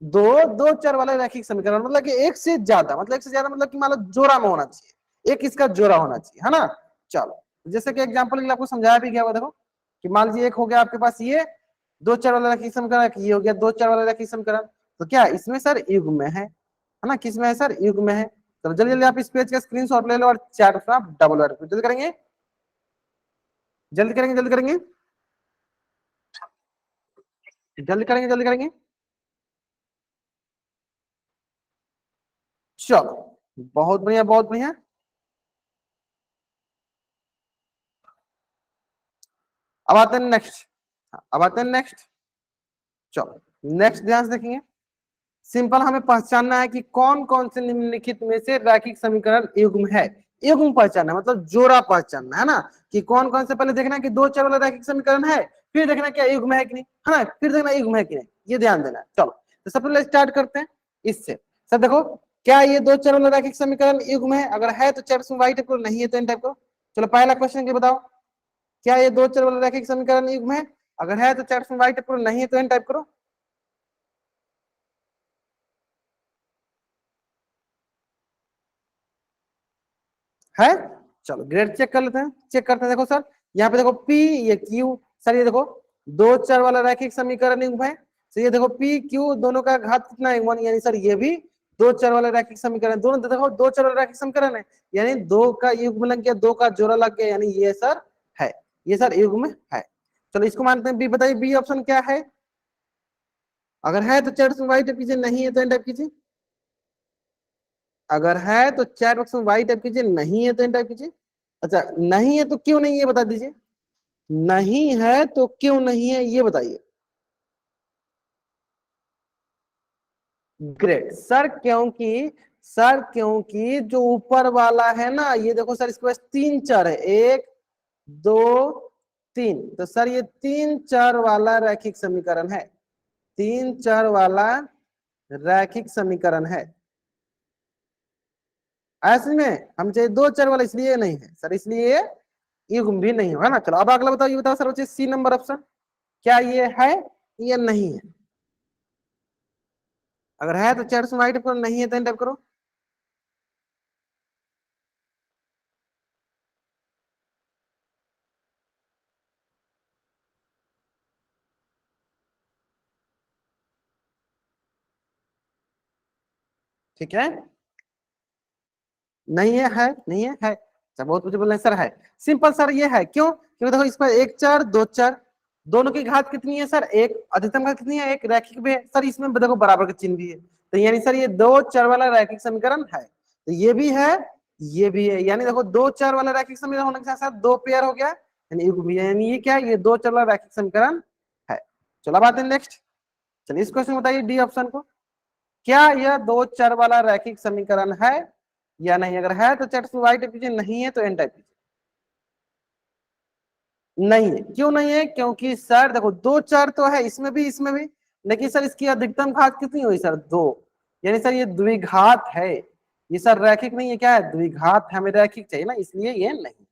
दो दो चर वाले रैखिक समीकरण, मतलब कि एक से ज्यादा, मतलब एक से ज्यादा मतलब कि मान लो जोड़ा में होना चाहिए, एक इसका जोड़ा होना चाहिए, है ना। चलो, जैसे कि एग्जांपल के लिए आपको समझाया भी गया हुआ, देखो कि मान लीजिए एक हो गया आपके पास ये दो चर वाला रैखिक समीकरण, ये हो गया दो चर वाला रैखिक समीकरण, तो क्या इसमें सर युग्म है ना, किसमें है सर, युग्म में है। तो जल्दी जल्दी आप इस पेज का स्क्रीनशॉट ले लो और चैट पर आप डबल वर्क जल्दी करेंगे, जल्दी करेंगे, जल्दी करेंगे, जल्दी करेंगे, जल्दी करेंगे। चलो, बहुत बढ़िया, बहुत बढ़िया। अब आते हैं नेक्स्ट, अब आते हैं नेक्स्ट। चलो, नेक्स्ट ध्यान से देखेंगे। सिंपल हमें पहचानना है कि कौन कौन से निम्नलिखित में से रैखिक समीकरण युग्म है। युग्म पहचानना मतलब जोड़ा पहचानना, है ना, कि कौन कौन से, पहले देखना कि दो चर वाला रैखिक समीकरण है, फिर देखना क्या युग्म है कि नहीं, है ना, फिर देखना युग्म है कि नहीं, ये ध्यान देना है। चलो, तो सबसे पहले स्टार्ट करते हैं इससे। सब देखो, क्या ये दो चर वाला रैखिक समीकरण युग्म है, अगर है तो चर वाई टाइप करो, नहीं है तो एन टाइप करो। चलो, पहला क्वेश्चन, बताओ क्या ये दो चर वाला रैखिक समीकरण युग्म है, अगर है तो चर वाई टाइप करो, नहीं है तो एन टाइप करो। है, चलो ग्रेड चेक कर लेते हैं, चेक करते हैं। देखो सर, यहाँ पे देखो P, ये Q, सर ये देखो दो चर वाला रैखिक समीकरण युग्म है। तो ये देखो P Q दोनों का घात कितना है, 1, यानी सर ये भी दो चर वाला रैखिक समीकरण, दोनों देखो दो चर वाला रैखिक समीकरण है, यानी दो का युग्म लग गया, दो का जोड़ा लग गया, यानी ये सर है, ये सर युग्म है। चलो इसको मानते हैं बी, बताइए बी ऑप्शन क्या है, अगर है तो चर वाई टाइप कीजिए, नहीं है तो एन टाइप कीजिए। अगर है तो चैट बॉक्स में वाई टाइप कीजिए, नहीं है तो एन टाइप कीजिए। अच्छा, नहीं है तो क्यों नहीं है बता दीजिए, नहीं है तो क्यों नहीं है ये बताइए। ग्रेट सर, क्योंकि सर क्योंकि जो ऊपर वाला है ना, ये देखो सर, इसके पास तीन चर है, एक दो तीन, तो सर ये तीन चर वाला रैखिक समीकरण है, तीन चर वाला रैखिक समीकरण है। ऐसे में हम चाहिए दो चर वाला, इसलिए नहीं है सर, इसलिए युग्म भी नहीं होगा ना। चलो अब अगला बताओ, ये बताओ सर बच्चे, सी नंबर ऑप्शन, क्या ये है या नहीं है, अगर है तो चैट में वाइट करो, नहीं है तो टाइप करो। ठीक है, नहीं है नहीं है अच्छा, बहुत मुझे बोल रहे हैं सर है। सिंपल सर ये है, क्यों, क्योंकि देखो इस पर एक चर दो चर, दोनों की घात कितनी है सर, एक, अधिकतम घात कितनी है, एक, रैखिक भी है सर, इसमें देखो बराबर का चिन्ह भी है, तो यानी सर ये दो चर वाला रैखिक समीकरण है, तो ये भी है, ये भी है, यानी देखो दो चर वाला रैखिक समीकरण होने के साथ साथ दो पेयर हो गया, यानी ये क्या है, ये दो चर वाला रैखिक समीकरण है। चलो अब आते हैं नेक्स्ट। चलिए इस क्वेश्चन बताइए डी ऑप्शन को, क्या यह दो चर वाला रैखिक समीकरण है या नहीं, अगर है तो चैट में वाई टाइप कीजिए, नहीं है तो एन टाइप कीजिए। नहीं है, क्यों नहीं है, क्योंकि सर देखो दो चर तो है इसमें भी, इसमें भी, लेकिन सर इसकी अधिकतम घात कितनी हुई सर, दो, यानी सर ये द्विघात है, ये सर रैखिक नहीं है, क्या है, द्विघात है, हमें रैखिक चाहिए ना, इसलिए ये नहीं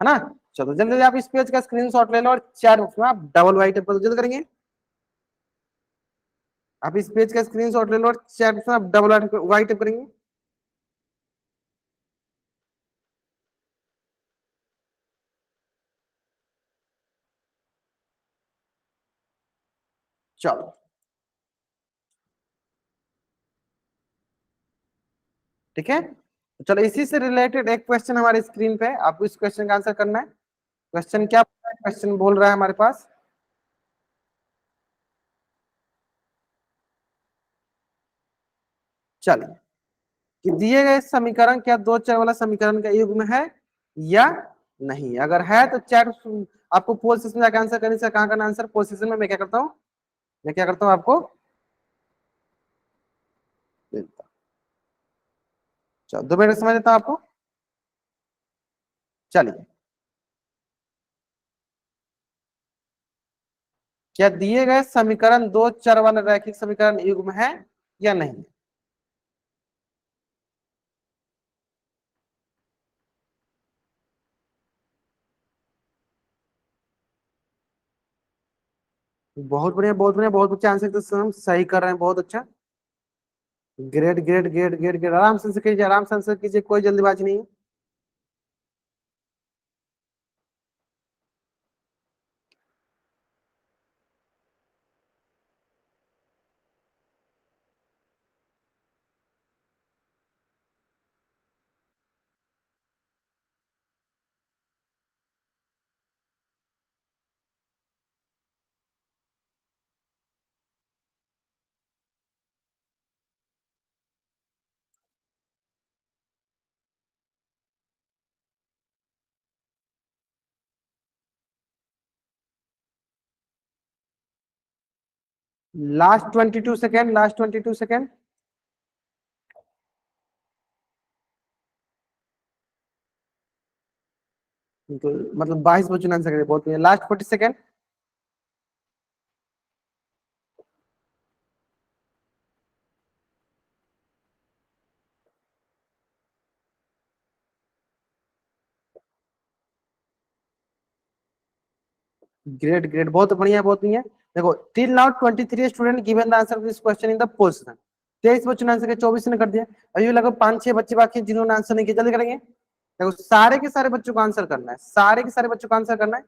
है ना। चलो जल्दी जल्दी आप इस पेज का स्क्रीनशॉट ले लो और चार बॉक्स में आप डबल वाई टाइप जल्दी करेंगे, आप इस पेज का स्क्रीनशॉट ले लो और चैट में आप डबल वाई टाइप करेंगे। चलो ठीक है, तो चलो इसी से रिलेटेड एक क्वेश्चन हमारे स्क्रीन पे है, आपको इस क्वेश्चन का आंसर करना है। क्वेश्चन क्या क्वेश्चन बोल रहा है हमारे पास, चलिए, कि दिए गए समीकरण क्या दो चर वाला समीकरण का युग्म है या नहीं, अगर है तो चैट आपको पोल सेशन में जाकर आंसर करने से, कहाँ करना आंसर, पोल सेशन में मैं क्या करता हूँ, मैं क्या करता हूँ आपको देता हूँ। चलो 2 मिनट समझ देता हूँ आपको। चलिए क्या दिए गए समीकरण दो चर वाला रैखिक समीकरण युग्म है या नहीं? बहुत बढ़िया, बहुत बढ़िया, बहुत अच्छे आंसर तो हम सही कर रहे हैं, बहुत अच्छा। Great great great great great, आराम से आंसर कीजिए, आराम से आंसर कीजिए, कोई जल्दीबाजी नहीं है। Last 22 second, last 22 second. तो मतलब 22 बच्चों ने आंसर करे, बहुत बढ़िया। Last 40 second. ग्रेट ग्रेट, बहुत बढ़िया, बहुत बढ़िया। देखो, till now 23 student given the answer this question in the post. 23 बच्चों ने आंसर किया, 24 ने कर दिया। अभी लगभग 5-6 बच्चे बाकी हैं जिन्होंने आंसर नहीं किया, जल्दी करेंगे। देखो, सारे के सारे बच्चों को आंसर करना है, सारे के सारे बच्चों को आंसर करना है।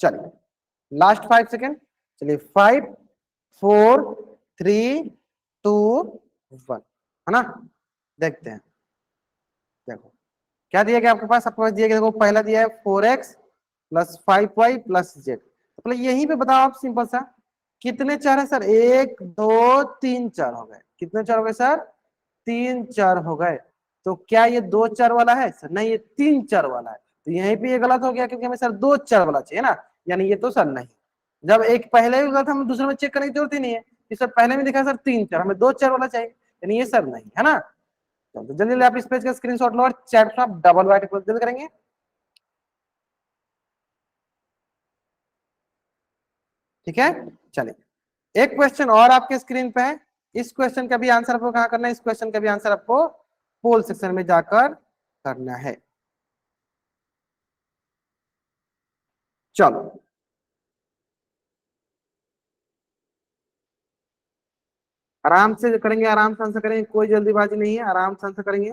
चलिए, लास्ट 5 सेकेंड। चलिए, 5, 4, 3, 2, 1, है ना? देखते हैं। देखो, क्या दिया गया आपके पास? आपके पास दिया गया, देखो पहला दिया है 4x plus 5y plus Z. तो पहले यहीं पे बताओ आप, सिंपल सा, कितने चार है सर? 1 2 3 4 हो गए। कितने चार हो गए सर? 3 4 हो गए। तो क्या ये 2 4 वाला है सर? नहीं, ये 3 4 वाला है। तो यहीं पे ये गलत हो गया, क्योंकि हमें सर 2 4 वाला चाहिए ना, यानी ये तो सर नहीं। जब एक पहले भी गलत, हम दूसरे में चेक करने की जरूरत ही नहीं है। ये सर पहले में दिखा सर 3 4, हमें 2 4 वाला चाहिए, यानी ये सर नहीं है ना। तो जल्दी जल्दी आप इस पेज का स्क्रीनशॉट लो और चैट में आप डबल वाइट जल्दी करेंगे। ठीक है, चलिए, एक क्वेश्चन और आपके स्क्रीन पे है। इस क्वेश्चन का भी आंसर आपको कहाँ करना है? इस क्वेश्चन का भी आंसर आपको पोल सेक्शन में जाकर करना है। चलो, आराम से करेंगे, आराम से आंसर करेंगे, कोई जल्दीबाजी नहीं है, आराम से आंसर करेंगे।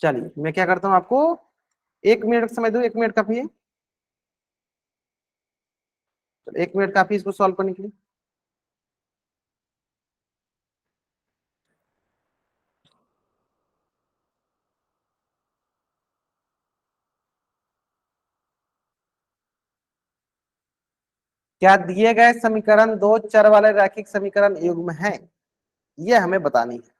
चलिए, मैं क्या करता हूँ, आपको 1 मिनट का समय दो, 1 मिनट काफी है। 1 मिनट काफी इसको सॉल्व करने के लिए। क्या दिए गए समीकरण दो चर वाले रैखिक समीकरण युग्म है? ये हमें बतानी है।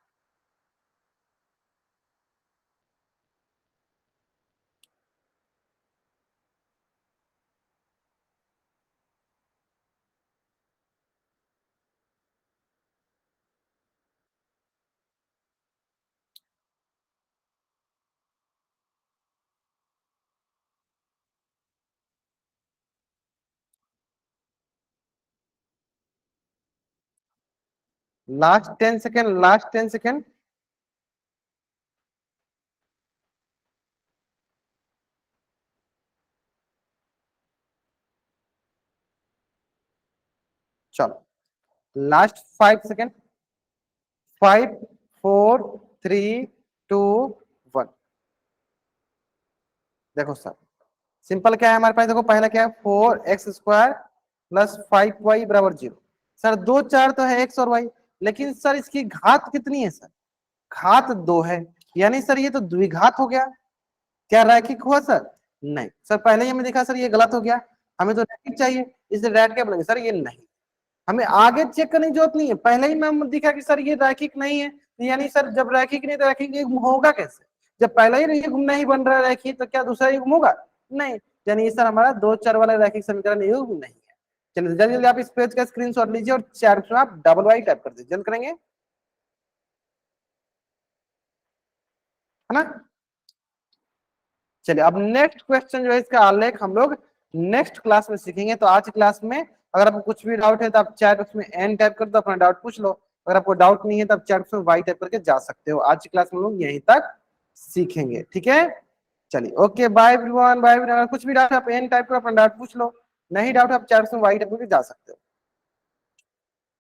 Last 10 second, last 10 second. चलो, लास्ट 5 सेकेंड। 5 4 3 2 1। देखो सर, सिंपल क्या है हमारे पास? देखो, पहला क्या है? 4x² प्लस 5y बराबर 0। सर 2 4 तो है x और y, लेकिन सर इसकी घात कितनी है सर? घात 2 है, यानी सर ये तो द्विघात हो गया। क्या रैखिक हुआ सर? नहीं सर, पहले ही हमें देखा सर ये गलत हो गया, हमें तो रैखिक चाहिए, इसलिए रैट क्या बोलेंगे सर? ये नहीं। हमें आगे चेक करने की जरूरत नहीं है, पहले ही मैम दिखा कि सर ये रैखिक नहीं है, यानी सर जब रैखिक नहीं तो रैखिक युग्म होगा कैसे? जब पहला ही युग्म नहीं बन रहा है रैखिक, तो क्या दूसरा युग्म होगा? नहीं, यानी सर हमारा 2 चर वाला रैखिक समीकरण युग्म नहीं है। चलिए जल्दी जल्दी आप इस पेज का स्क्रीनशॉट लीजिए और चैट में आप डबल वाई टाइप कर दीजिए, जल्द करेंगे, है ना। चलिए अब नेक्स्ट क्वेश्चन जो है इसका आलेख हम लोग नेक्स्ट क्लास में सीखेंगे। तो आज क्लास में अगर आपको कुछ भी डाउट है तो आप चैट बॉक्स में एन टाइप कर दो, अपना डाउट पूछ लो। अगर आपको डाउट नहीं है तो आप चैट बॉक्स में वाई टाइप करके जा सकते हो। आज की क्लास में लोग यहीं तक सीखेंगे, ठीक है। चलिए okay, bye everyone, bye everyone. कुछ भी डाउट आप एन टाइप करो, अपना डाउट पूछ लो, नहीं डाउट आप चैट बॉक्स में वाई टाइप करके जा सकते हो।